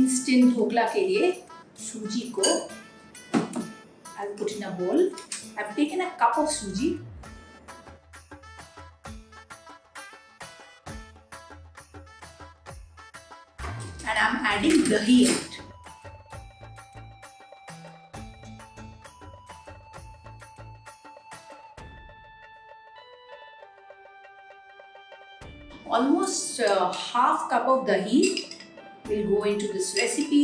Instant dhokla के लिए सूजी को I'll put in a bowl. I've taken a cup of suji. And I'm adding dahi in it. Almost half cup of dahi will go into this recipe.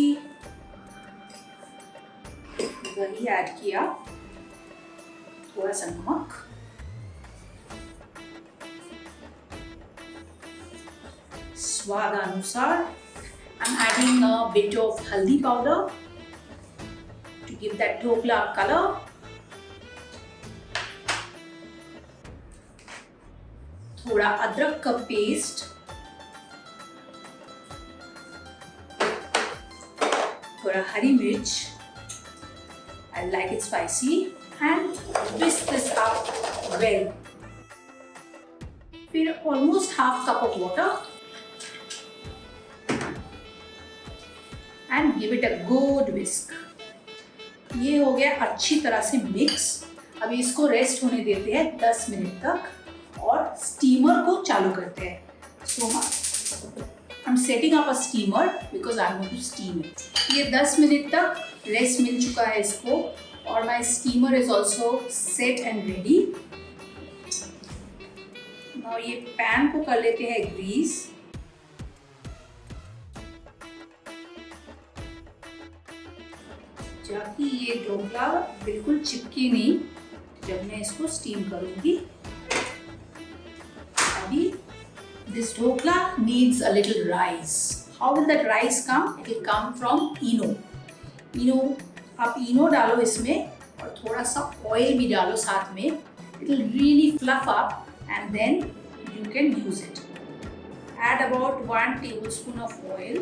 दही add किया, थोड़ा सा नमक, स्वाद अनुसार. I'm adding a bit of haldi powder to give that dhokla color. थोड़ा अदरक का पेस्ट, थोड़ा हरी मिर्च. I like it spicy, and whisk this up well. फिर almost half cup of water and give it a good whisk. ये हो गया अच्छी तरह से मिक्स. अभी इसको रेस्ट होने देते हैं 10 मिनट तक और स्टीमर को चालू करते हैं. So I'm setting up a steamer because I'm going to steam it. ये 10 मिनट तक रेस्ट मिल चुका है इसको और my steamer is also set and ready. Now ये पैन को कर लेते हैं ग्रीस. ताकि ये ढोकला बिल्कुल चिपके नहीं जब मैं इसको स्टीम करूंगी. अभी this dhokla needs a little rice. How will that rice come? It will come from eno. आप इनो डालो इसमें और थोड़ा सा ऑयल भी डालो साथ में. It will really fluff up and then you can use it. Add about 1 tablespoon of oil.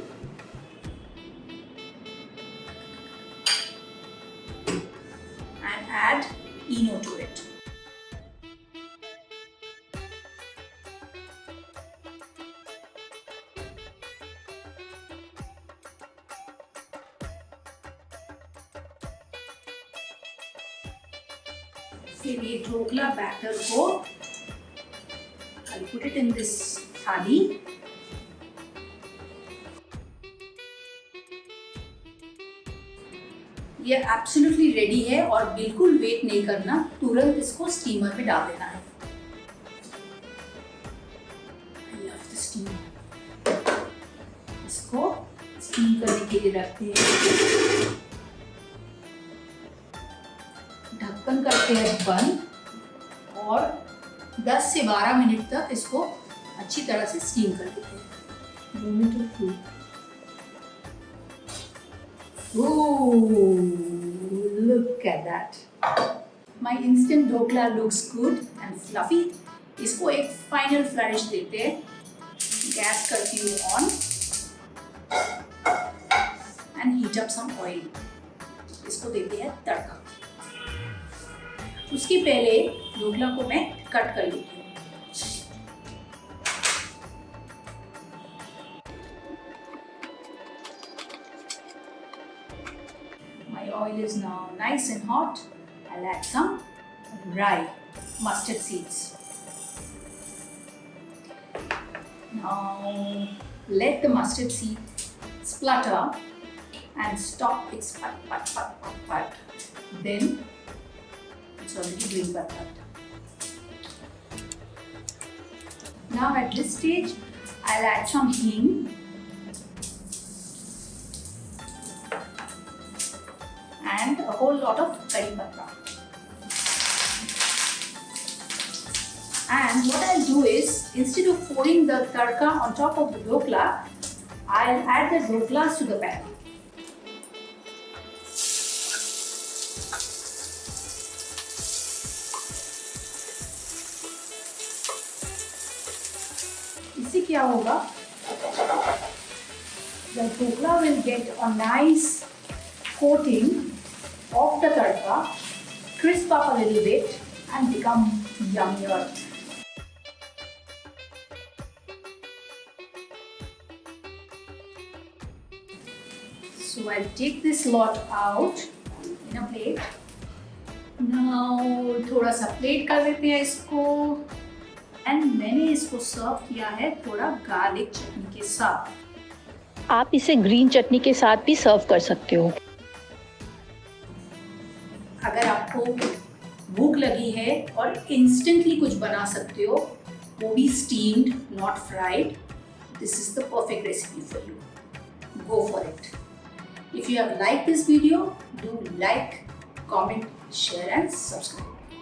And add eno to it. फिर ये ढोकला बैटर को I'll put it in this थाली. ये एब्सोल्युटली रेडी है और बिल्कुल वेट नहीं करना, तुरंत इसको स्टीमर में डाल देना है. I love the steamer. इसको स्टीम करने के लिए रखते हैं. ढक्कन करते हैं बंद और 10 से 12 मिनट तक इसको अच्छी तरह से स्टीम कर देते हैं. Ooh, look at that. My instant dhokla looks good and fluffy. इसको एक फाइनल फ्लरिश देते हैं. गैस करती हूँ on and heat up some oil. इसको देते हैं तड़का. उसके पहले ढोकला को मैं कट कर लेती हूँ. My oil is now nice and hot. I'll add some rye, mustard seeds. Now let the mustard seed splutter and stop its put. Then it's already doing that. Now at this stage, I'll add some hing. And a whole lot of curry patta. And what I'll do is, instead of pouring the tadka on top of the dhokla, I'll add the dhoklas to the pan. इससे क्या होगा? The dhokla will get a nice coating of the tadka, crisp up a little bit and become yummier. So I'll take this lot out in a plate. Now थोड़ा सा plate कर देते हैं इसको, and मैंने इसको सर्व किया है थोड़ा गार्लिक चटनी के साथ। आप इसे ग्रीन चटनी के साथ भी सर्व कर सकते हो। अगर आपको भूख लगी है और इंस्टेंटली कुछ बना सकते हो, वो भी steamed not fried, this is the perfect recipe for you. Go for it. If you have liked this video, do like, comment, share and subscribe.